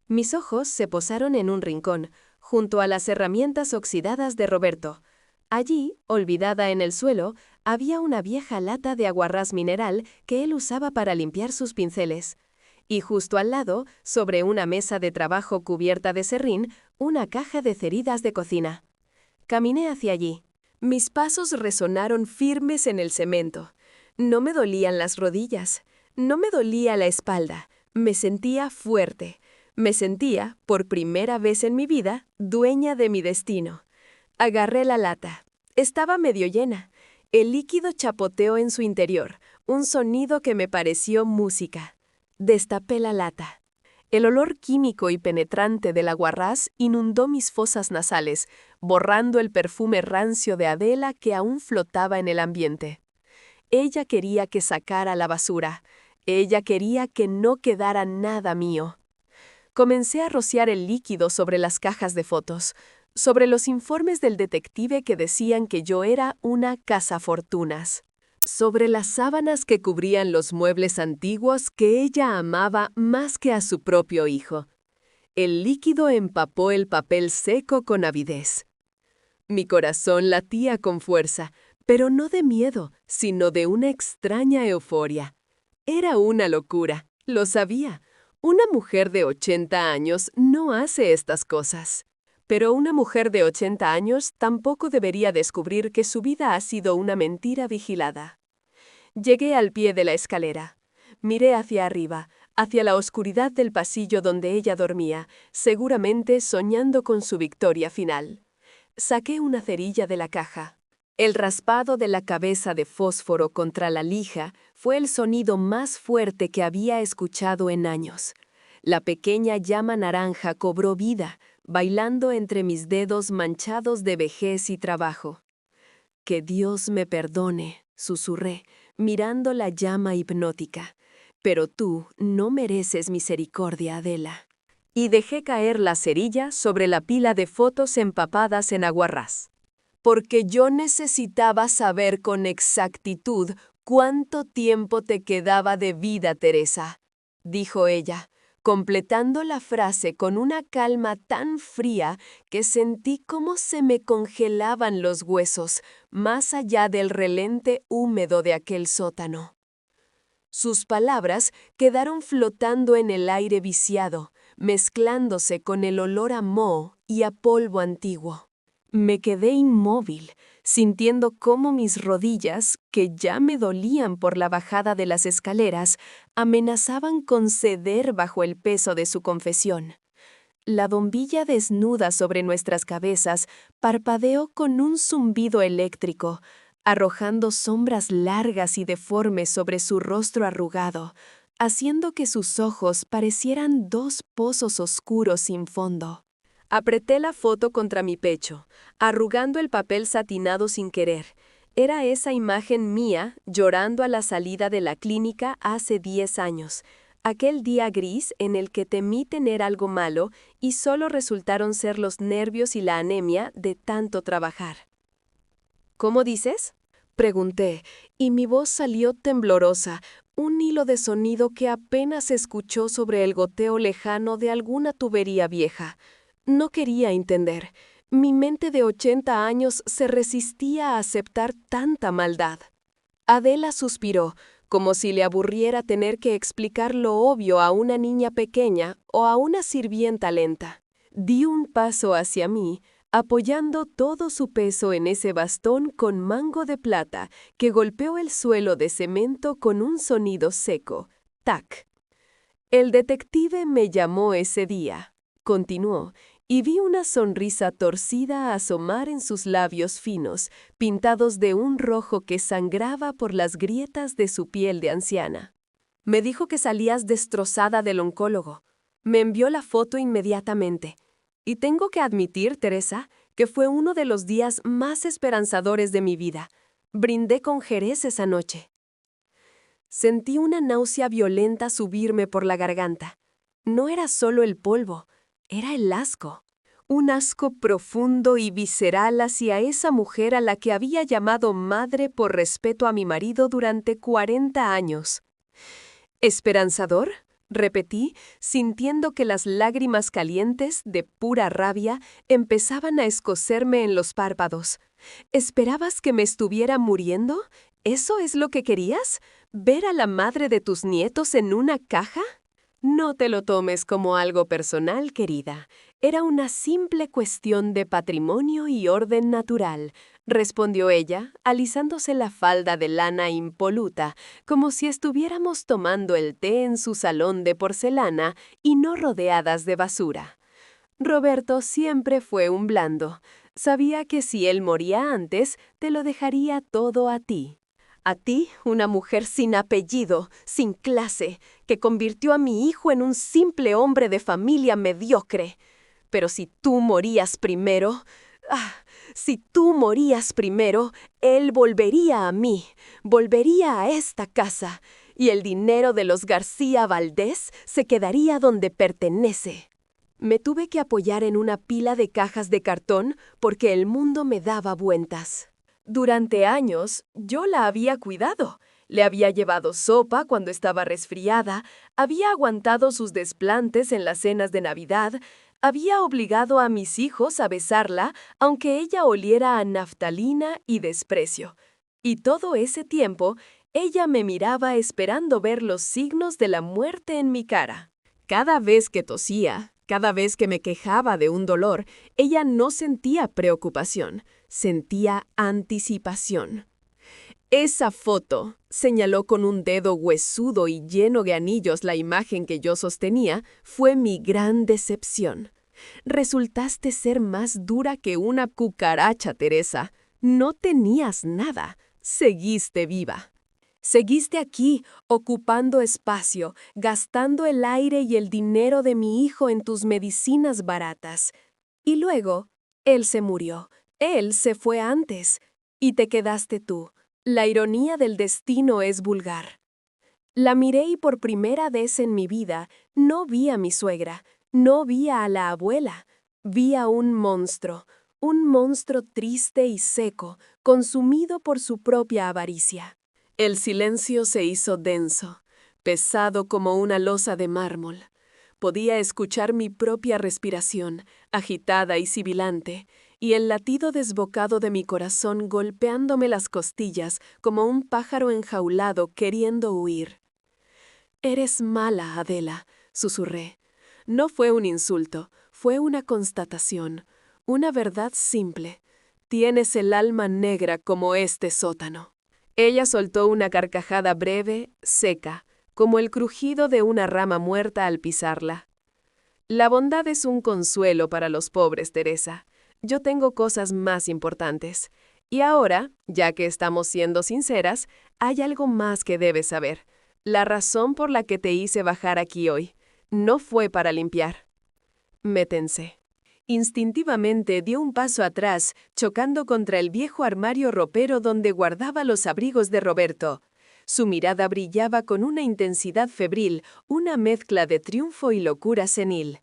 Mis ojos se posaron en un rincón, junto a las herramientas oxidadas de Roberto. Allí, olvidada en el suelo, había una vieja lata de aguarrás mineral que él usaba para limpiar sus pinceles. Y justo al lado, sobre una mesa de trabajo cubierta de serrín, una caja de ceridas de cocina. Caminé hacia allí. Mis pasos resonaron firmes en el cemento. No me dolían las rodillas, no me dolía la espalda, me sentía fuerte. Me sentía, por primera vez en mi vida, dueña de mi destino. Agarré la lata. Estaba medio llena. El líquido chapoteó en su interior, un sonido que me pareció música. Destapé la lata. El olor químico y penetrante del aguarrás inundó mis fosas nasales, borrando el perfume rancio de Adela que aún flotaba en el ambiente. Ella quería que sacara la basura. Ella quería que no quedara nada mío. Comencé a rociar el líquido sobre las cajas de fotos, sobre los informes del detective que decían que yo era una cazafortunas, sobre las sábanas que cubrían los muebles antiguos que ella amaba más que a su propio hijo. El líquido empapó el papel seco con avidez. Mi corazón latía con fuerza, pero no de miedo, sino de una extraña euforia. Era una locura, lo sabía. Una mujer de 80 años no hace estas cosas. Pero una mujer de 80 años tampoco debería descubrir que su vida ha sido una mentira vigilada. Llegué al pie de la escalera. Miré hacia arriba, hacia la oscuridad del pasillo donde ella dormía, seguramente soñando con su victoria final. Saqué una cerilla de la caja. El raspado de la cabeza de fósforo contra la lija fue el sonido más fuerte que había escuchado en años. La pequeña llama naranja cobró vida, bailando entre mis dedos manchados de vejez y trabajo. «Que Dios me perdone», susurré, mirando la llama hipnótica. «Pero tú no mereces misericordia, Adela». Y dejé caer la cerilla sobre la pila de fotos empapadas en aguarrás. Porque yo necesitaba saber con exactitud cuánto tiempo te quedaba de vida, Teresa, dijo ella, completando la frase con una calma tan fría que sentí cómo se me congelaban los huesos, más allá del relente húmedo de aquel sótano. Sus palabras quedaron flotando en el aire viciado, mezclándose con el olor a moho y a polvo antiguo. Me quedé inmóvil, sintiendo cómo mis rodillas, que ya me dolían por la bajada de las escaleras, amenazaban con ceder bajo el peso de su confesión. La bombilla desnuda sobre nuestras cabezas parpadeó con un zumbido eléctrico, arrojando sombras largas y deformes sobre su rostro arrugado, haciendo que sus ojos parecieran dos pozos oscuros sin fondo. Apreté la foto contra mi pecho, arrugando el papel satinado sin querer. Era esa imagen mía llorando a la salida de la clínica hace 10 años, aquel día gris en el que temí tener algo malo y solo resultaron ser los nervios y la anemia de tanto trabajar. «¿Cómo dices?», pregunté, y mi voz salió temblorosa, un hilo de sonido que apenas se escuchó sobre el goteo lejano de alguna tubería vieja. No quería entender. Mi mente de 80 años se resistía a aceptar tanta maldad. Adela suspiró, como si le aburriera tener que explicar lo obvio a una niña pequeña o a una sirvienta lenta. Di un paso hacia mí, apoyando todo su peso en ese bastón con mango de plata que golpeó el suelo de cemento con un sonido seco. ¡Tac! El detective me llamó ese día, continuó, y vi una sonrisa torcida asomar en sus labios finos, pintados de un rojo que sangraba por las grietas de su piel de anciana. Me dijo que salías destrozada del oncólogo. Me envió la foto inmediatamente. Y tengo que admitir, Teresa, que fue uno de los días más esperanzadores de mi vida. Brindé con Jerez esa noche. Sentí una náusea violenta subirme por la garganta. No era solo el polvo, era el asco. Un asco profundo y visceral hacia esa mujer a la que había llamado madre por respeto a mi marido durante 40 años. ¿Esperanzador?, repetí, sintiendo que las lágrimas calientes, de pura rabia, empezaban a escocerme en los párpados. ¿Esperabas que me estuviera muriendo? ¿Eso es lo que querías? ¿Ver a la madre de tus nietos en una caja? No te lo tomes como algo personal, querida. Era una simple cuestión de patrimonio y orden natural, respondió ella, alisándose la falda de lana impoluta, como si estuviéramos tomando el té en su salón de porcelana y no rodeadas de basura. Roberto siempre fue un blando. Sabía que si él moría antes, te lo dejaría todo a ti. A ti, una mujer sin apellido, sin clase, que convirtió a mi hijo en un simple hombre de familia mediocre. Pero si tú morías primero, si tú morías primero, él volvería a mí, volvería a esta casa, y el dinero de los García Valdés se quedaría donde pertenece. Me tuve que apoyar en una pila de cajas de cartón porque el mundo me daba vueltas. Durante años, yo la había cuidado. Le había llevado sopa cuando estaba resfriada, había aguantado sus desplantes en las cenas de Navidad, había obligado a mis hijos a besarla, aunque ella oliera a naftalina y desprecio. Y todo ese tiempo, ella me miraba esperando ver los signos de la muerte en mi cara. Cada vez que tosía, cada vez que me quejaba de un dolor, ella no sentía preocupación, sentía anticipación. Esa foto, señaló con un dedo huesudo y lleno de anillos la imagen que yo sostenía, fue mi gran decepción. Resultaste ser más dura que una cucaracha, Teresa. No tenías nada. Seguiste viva. Seguiste aquí, ocupando espacio, gastando el aire y el dinero de mi hijo en tus medicinas baratas. Y luego, él se murió. Él se fue antes. Y te quedaste tú. La ironía del destino es vulgar. La miré y por primera vez en mi vida no vi a mi suegra, no vi a la abuela. Vi a un monstruo triste y seco, consumido por su propia avaricia. El silencio se hizo denso, pesado como una losa de mármol. Podía escuchar mi propia respiración, agitada y sibilante, y el latido desbocado de mi corazón golpeándome las costillas como un pájaro enjaulado queriendo huir. «Eres mala, Adela», susurré. No fue un insulto, fue una constatación, una verdad simple. Tienes el alma negra como este sótano. Ella soltó una carcajada breve, seca, como el crujido de una rama muerta al pisarla. La bondad es un consuelo para los pobres, Teresa. Yo tengo cosas más importantes. Y ahora, ya que estamos siendo sinceras, hay algo más que debes saber. La razón por la que te hice bajar aquí hoy no fue para limpiar. Me tensé. Instintivamente dio un paso atrás, chocando contra el viejo armario ropero donde guardaba los abrigos de Roberto. Su mirada brillaba con una intensidad febril, una mezcla de triunfo y locura senil.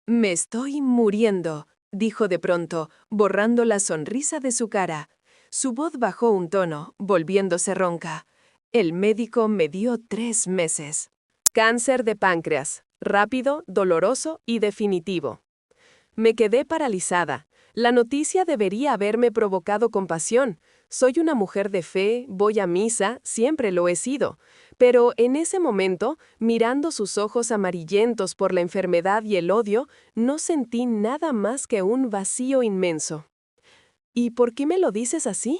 «Me estoy muriendo», dijo de pronto, borrando la sonrisa de su cara. Su voz bajó un tono, volviéndose ronca. El médico me dio 3 meses. Cáncer de páncreas, rápido, doloroso y definitivo. Me quedé paralizada. La noticia debería haberme provocado compasión. Soy una mujer de fe, voy a misa, siempre lo he sido. Pero en ese momento, mirando sus ojos amarillentos por la enfermedad y el odio, no sentí nada más que un vacío inmenso. «¿Y por qué me lo dices así?»,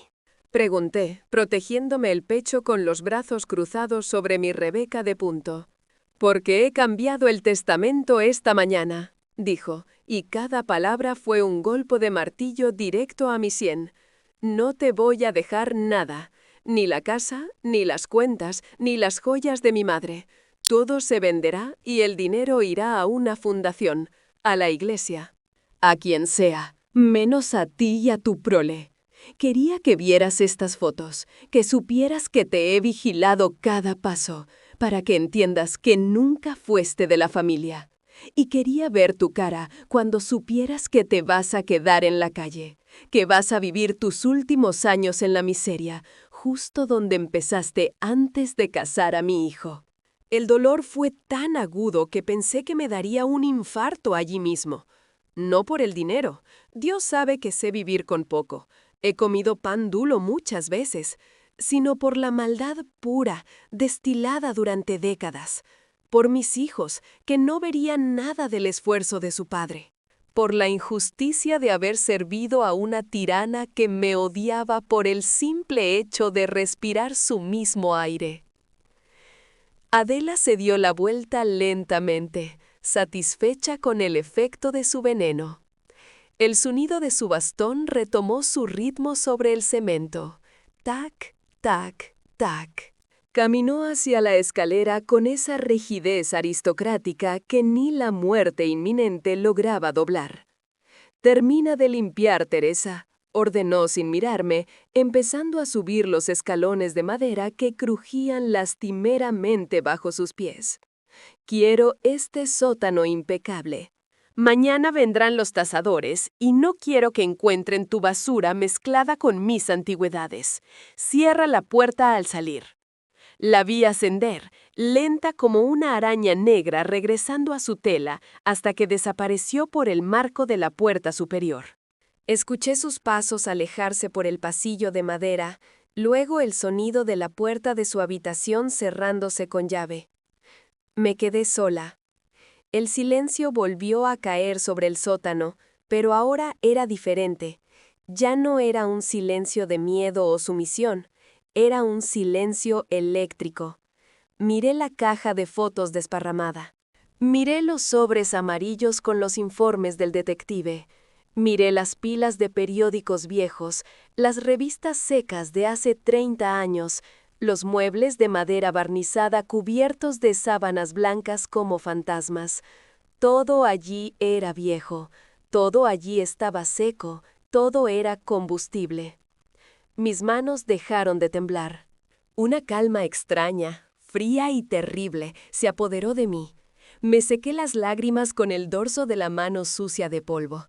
pregunté, protegiéndome el pecho con los brazos cruzados sobre mi Rebeca de punto. «Porque he cambiado el testamento esta mañana», dijo, y cada palabra fue un golpe de martillo directo a mi sien. «No te voy a dejar nada, ni la casa, ni las cuentas, ni las joyas de mi madre. Todo se venderá y el dinero irá a una fundación, a la iglesia, a quien sea, menos a ti y a tu prole. Quería que vieras estas fotos, que supieras que te he vigilado cada paso, para que entiendas que nunca fuiste de la familia. Y quería ver tu cara cuando supieras que te vas a quedar en la calle, que vas a vivir tus últimos años en la miseria, justo donde empezaste antes de casar a mi hijo». El dolor fue tan agudo que pensé que me daría un infarto allí mismo. No por el dinero. Dios sabe que sé vivir con poco. He comido pan duro muchas veces, sino por la maldad pura, destilada durante décadas. Por mis hijos, que no verían nada del esfuerzo de su padre. Por la injusticia de haber servido a una tirana que me odiaba por el simple hecho de respirar su mismo aire. Adela se dio la vuelta lentamente, satisfecha con el efecto de su veneno. El sonido de su bastón retomó su ritmo sobre el cemento. Tac, tac, Tac. Caminó hacia la escalera con esa rigidez aristocrática que ni la muerte inminente lograba doblar. «Termina de limpiar, Teresa», ordenó sin mirarme, empezando a subir los escalones de madera que crujían lastimeramente bajo sus pies. «Quiero este sótano impecable. Mañana vendrán los tasadores y no quiero que encuentren tu basura mezclada con mis antigüedades. Cierra la puerta al salir». La vi ascender, lenta como una araña negra regresando a su tela hasta que desapareció por el marco de la puerta superior. Escuché sus pasos alejarse por el pasillo de madera, luego el sonido de la puerta de su habitación cerrándose con llave. Me quedé sola. El silencio volvió a caer sobre el sótano, pero ahora era diferente. Ya no era un silencio de miedo o sumisión. Era un silencio eléctrico. Miré la caja de fotos desparramada. Miré los sobres amarillos con los informes del detective. Miré las pilas de periódicos viejos, las revistas secas de hace 30 años, los muebles de madera barnizada cubiertos de sábanas blancas como fantasmas. Todo allí era viejo, todo allí estaba seco, todo era combustible. Mis manos dejaron de temblar. Una calma extraña, fría y terrible, se apoderó de mí. Me sequé las lágrimas con el dorso de la mano sucia de polvo.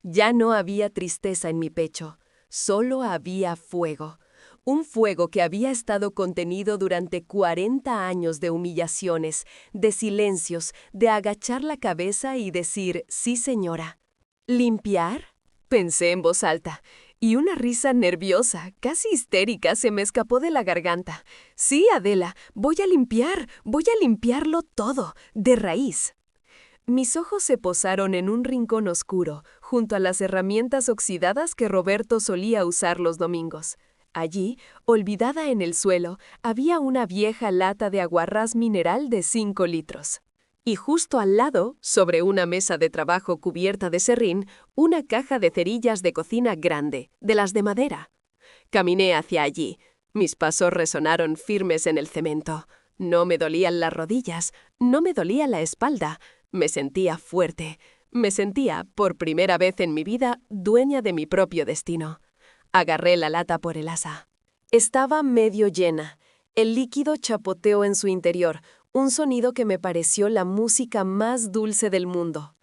Ya no había tristeza en mi pecho, solo había fuego. Un fuego que había estado contenido durante 40 años de humillaciones, de silencios, de agachar la cabeza y decir, sí señora. ¿Limpiar? Pensé en voz alta. Y una risa nerviosa, casi histérica, se me escapó de la garganta. Sí, Adela, voy a limpiarlo todo, de raíz. Mis ojos se posaron en un rincón oscuro, junto a las herramientas oxidadas que Roberto solía usar los domingos. Allí, olvidada en el suelo, había una vieja lata de aguarrás mineral de 5 litros. Y justo al lado, sobre una mesa de trabajo cubierta de serrín, una caja de cerillas de cocina grande, de las de madera. Caminé hacia allí. Mis pasos resonaron firmes en el cemento. No me dolían las rodillas, no me dolía la espalda. Me sentía fuerte. Me sentía, por primera vez en mi vida, dueña de mi propio destino. Agarré la lata por el asa. Estaba medio llena. El líquido chapoteó en su interior, un sonido que me pareció la música más dulce del mundo.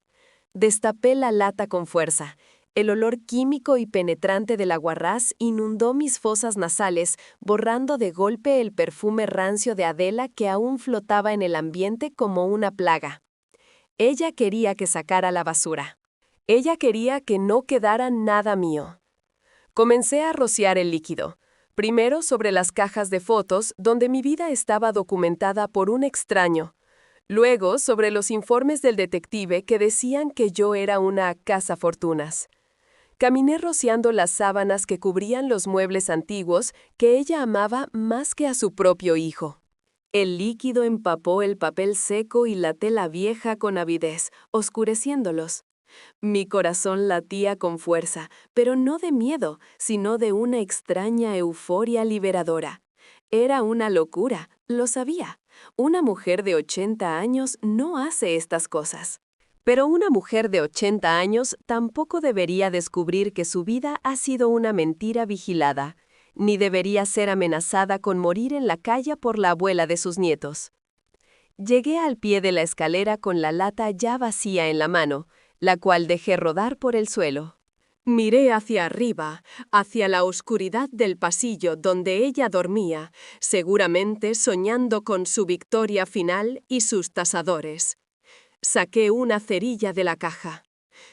Destapé la lata con fuerza. El olor químico y penetrante del aguarrás inundó mis fosas nasales, borrando de golpe el perfume rancio de Adela que aún flotaba en el ambiente como una plaga. Ella quería que sacara la basura. Ella quería que no quedara nada mío. Comencé a rociar el líquido. Primero sobre las cajas de fotos, donde mi vida estaba documentada por un extraño. Luego sobre los informes del detective que decían que yo era una cazafortunas. Caminé rociando las sábanas que cubrían los muebles antiguos que ella amaba más que a su propio hijo. El líquido empapó el papel seco y la tela vieja con avidez, oscureciéndolos. Mi corazón latía con fuerza, pero no de miedo, sino de una extraña euforia liberadora. Era una locura, lo sabía. Una mujer de 80 años no hace estas cosas. Pero una mujer de 80 años tampoco debería descubrir que su vida ha sido una mentira vigilada, ni debería ser amenazada con morir en la calle por la abuela de sus nietos. Llegué al pie de la escalera con la lata ya vacía en la mano, la cual dejé rodar por el suelo. Miré hacia arriba, hacia la oscuridad del pasillo donde ella dormía, seguramente soñando con su victoria final y sus tasadores. Saqué una cerilla de la caja.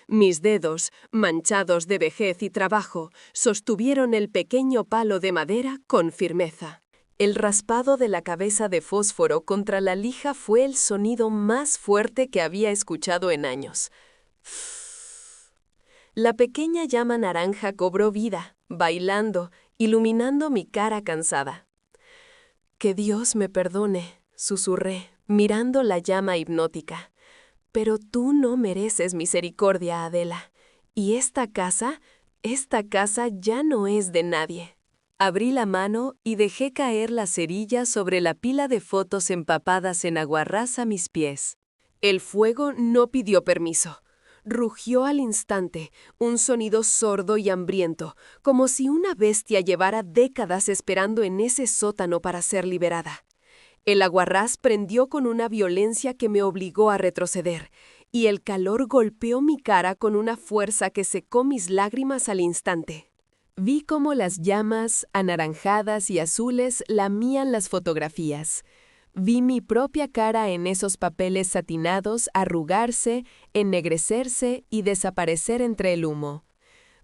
Mis dedos, manchados de vejez y trabajo, sostuvieron el pequeño palo de madera con firmeza. El raspado de la cabeza de fósforo contra la lija fue el sonido más fuerte que había escuchado en años. La pequeña llama naranja cobró vida, bailando, iluminando mi cara cansada. «Que Dios me perdone», susurré, mirando la llama hipnótica. «Pero tú no mereces misericordia, Adela. Y esta casa ya no es de nadie». Abrí la mano y dejé caer la cerilla sobre la pila de fotos empapadas en aguarrás a mis pies. El fuego no pidió permiso. Rugió al instante, un sonido sordo y hambriento, como si una bestia llevara décadas esperando en ese sótano para ser liberada. El aguarrás prendió con una violencia que me obligó a retroceder, y el calor golpeó mi cara con una fuerza que secó mis lágrimas al instante. Vi cómo las llamas, anaranjadas y azules, lamían las fotografías. Vi mi propia cara en esos papeles satinados arrugarse, ennegrecerse y desaparecer entre el humo.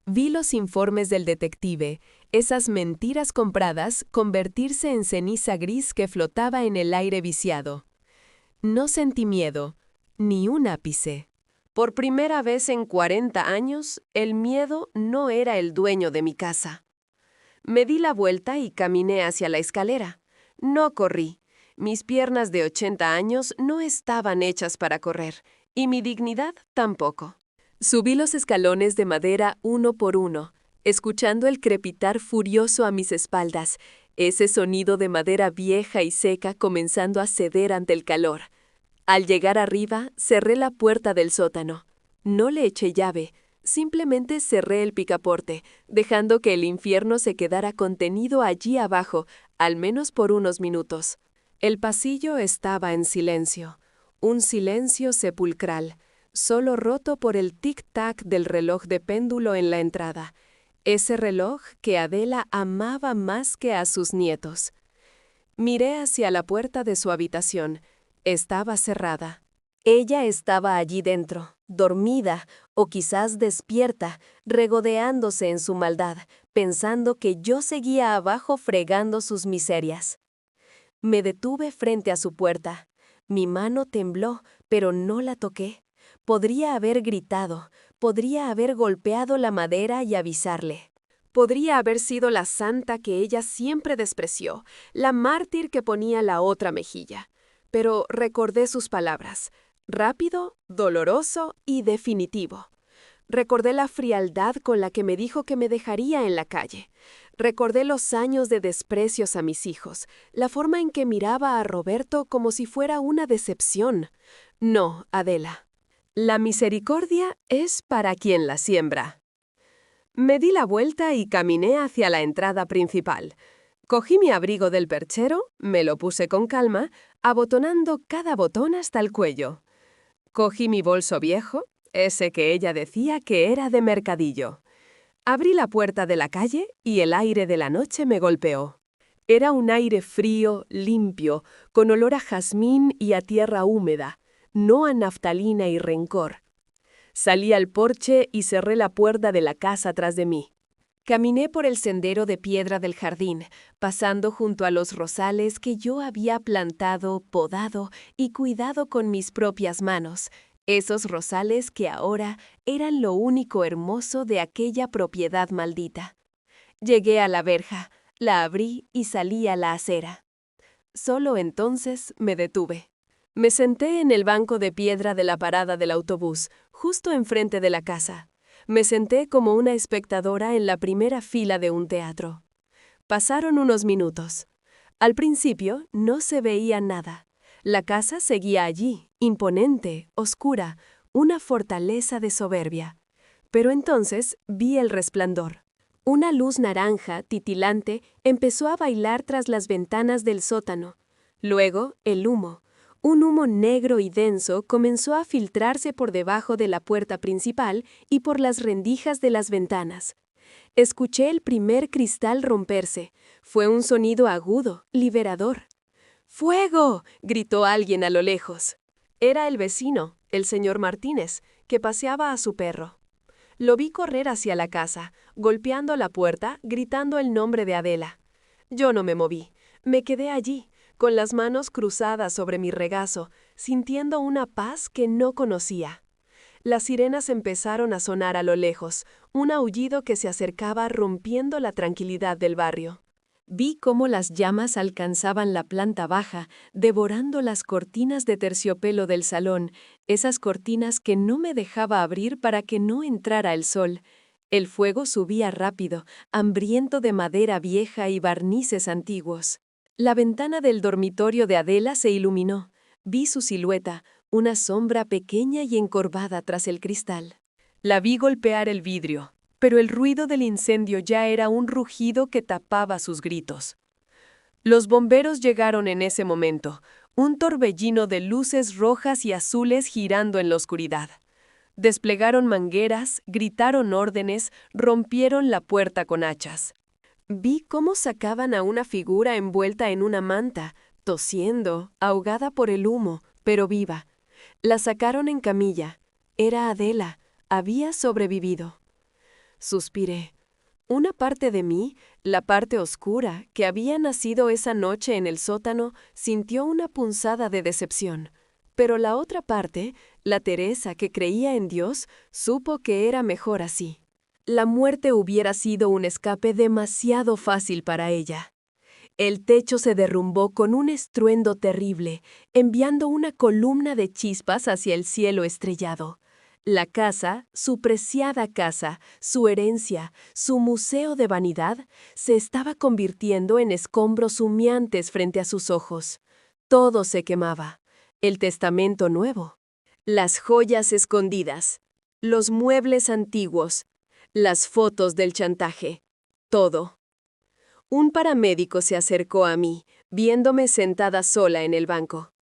Vi los informes del detective, esas mentiras compradas, convertirse en ceniza gris que flotaba en el aire viciado. No sentí miedo, ni un ápice. Por primera vez en 40 años, el miedo no era el dueño de mi casa. Me di la vuelta y caminé hacia la escalera. No corrí. Mis piernas de 80 años no estaban hechas para correr, y mi dignidad tampoco. Subí los escalones de madera uno por uno, escuchando el crepitar furioso a mis espaldas, ese sonido de madera vieja y seca comenzando a ceder ante el calor. Al llegar arriba, cerré la puerta del sótano. No le eché llave, simplemente cerré el picaporte, dejando que el infierno se quedara contenido allí abajo, al menos por unos minutos. El pasillo estaba en silencio, un silencio sepulcral, solo roto por el tic-tac del reloj de péndulo en la entrada, ese reloj que Adela amaba más que a sus nietos. Miré hacia la puerta de su habitación. Estaba cerrada. Ella estaba allí dentro, dormida o quizás despierta, regodeándose en su maldad, pensando que yo seguía abajo fregando sus miserias. Me detuve frente a su puerta. Mi mano tembló, pero no la toqué. Podría haber gritado, podría haber golpeado la madera y avisarle. Podría haber sido la santa que ella siempre despreció, la mártir que ponía la otra mejilla. Pero recordé sus palabras, rápido, doloroso y definitivo. Recordé la frialdad con la que me dijo que me dejaría en la calle. Recordé los años de desprecios a mis hijos, la forma en que miraba a Roberto como si fuera una decepción. No, Adela. La misericordia es para quien la siembra. Me di la vuelta y caminé hacia la entrada principal. Cogí mi abrigo del perchero, me lo puse con calma, abotonando cada botón hasta el cuello. Cogí mi bolso viejo, ese que ella decía que era de mercadillo. Abrí la puerta de la calle y el aire de la noche me golpeó. Era un aire frío, limpio, con olor a jazmín y a tierra húmeda, no a naftalina y rencor. Salí al porche y cerré la puerta de la casa tras de mí. Caminé por el sendero de piedra del jardín, pasando junto a los rosales que yo había plantado, podado y cuidado con mis propias manos, esos rosales que ahora eran lo único hermoso de aquella propiedad maldita. Llegué a la verja, la abrí y salí a la acera. Solo entonces me detuve. Me senté en el banco de piedra de la parada del autobús, justo enfrente de la casa. Me senté como una espectadora en la primera fila de un teatro. Pasaron unos minutos. Al principio no se veía nada. La casa seguía allí, imponente, oscura, una fortaleza de soberbia. Pero entonces vi el resplandor. Una luz naranja, titilante, empezó a bailar tras las ventanas del sótano. Luego, el humo. Un humo negro y denso comenzó a filtrarse por debajo de la puerta principal y por las rendijas de las ventanas. Escuché el primer cristal romperse. Fue un sonido agudo, liberador. ¡Fuego!, gritó alguien a lo lejos. Era el vecino, el señor Martínez, que paseaba a su perro. Lo vi correr hacia la casa, golpeando la puerta, gritando el nombre de Adela. Yo no me moví. Me quedé allí, con las manos cruzadas sobre mi regazo, sintiendo una paz que no conocía. Las sirenas empezaron a sonar a lo lejos, un aullido que se acercaba rompiendo la tranquilidad del barrio. Vi cómo las llamas alcanzaban la planta baja, devorando las cortinas de terciopelo del salón, esas cortinas que no me dejaba abrir para que no entrara el sol. El fuego subía rápido, hambriento de madera vieja y barnices antiguos. La ventana del dormitorio de Adela se iluminó. Vi su silueta, una sombra pequeña y encorvada tras el cristal. La vi golpear el vidrio, pero el ruido del incendio ya era un rugido que tapaba sus gritos. Los bomberos llegaron en ese momento, un torbellino de luces rojas y azules girando en la oscuridad. Desplegaron mangueras, gritaron órdenes, rompieron la puerta con hachas. Vi cómo sacaban a una figura envuelta en una manta, tosiendo, ahogada por el humo, pero viva. La sacaron en camilla. Era Adela. Había sobrevivido. Suspiré. Una parte de mí, la parte oscura, que había nacido esa noche en el sótano, sintió una punzada de decepción. Pero la otra parte, la Teresa que creía en Dios, supo que era mejor así. La muerte hubiera sido un escape demasiado fácil para ella. El techo se derrumbó con un estruendo terrible, enviando una columna de chispas hacia el cielo estrellado. La casa, su preciada casa, su herencia, su museo de vanidad, se estaba convirtiendo en escombros humeantes frente a sus ojos. Todo se quemaba. El testamento nuevo, las joyas escondidas, los muebles antiguos, las fotos del chantaje, todo. Un paramédico se acercó a mí, viéndome sentada sola en el banco.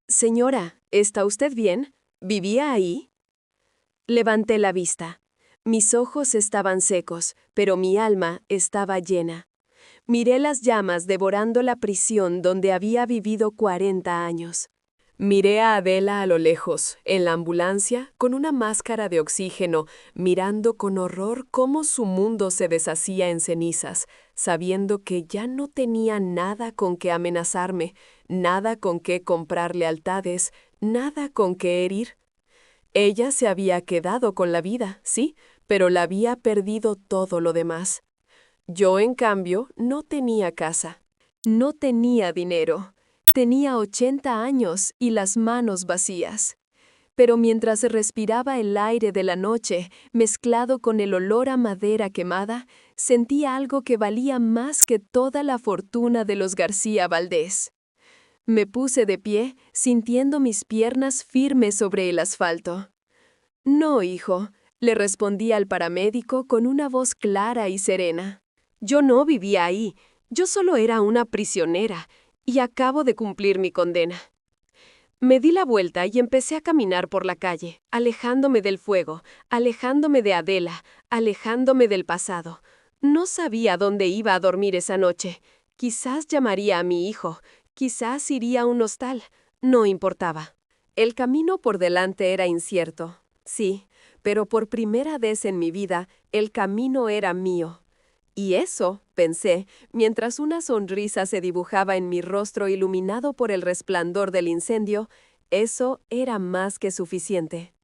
«Señora, ¿está usted bien? ¿Vivía ahí?» Levanté la vista. Mis ojos estaban secos, pero mi alma estaba llena. Miré las llamas devorando la prisión donde había vivido 40 años. Miré a Adela a lo lejos, en la ambulancia, con una máscara de oxígeno, mirando con horror cómo su mundo se deshacía en cenizas, sabiendo que ya no tenía nada con que amenazarme, nada con que comprar lealtades, nada con que herir. Ella se había quedado con la vida, sí, pero la había perdido todo lo demás. Yo, en cambio, no tenía casa. No tenía dinero. Tenía 80 años y las manos vacías. Pero mientras respiraba el aire de la noche, mezclado con el olor a madera quemada, sentía algo que valía más que toda la fortuna de los García Valdés. Me puse de pie, sintiendo mis piernas firmes sobre el asfalto. «No, hijo», le respondí al paramédico con una voz clara y serena. «Yo no vivía ahí, yo solo era una prisionera, y acabo de cumplir mi condena». Me di la vuelta y empecé a caminar por la calle, alejándome del fuego, alejándome de Adela, alejándome del pasado. No sabía dónde iba a dormir esa noche. Quizás llamaría a mi hijo, quizás iría a un hostal. No importaba. El camino por delante era incierto, sí, pero por primera vez en mi vida, el camino era mío. Y eso, pensé, mientras una sonrisa se dibujaba en mi rostro iluminado por el resplandor del incendio, eso era más que suficiente.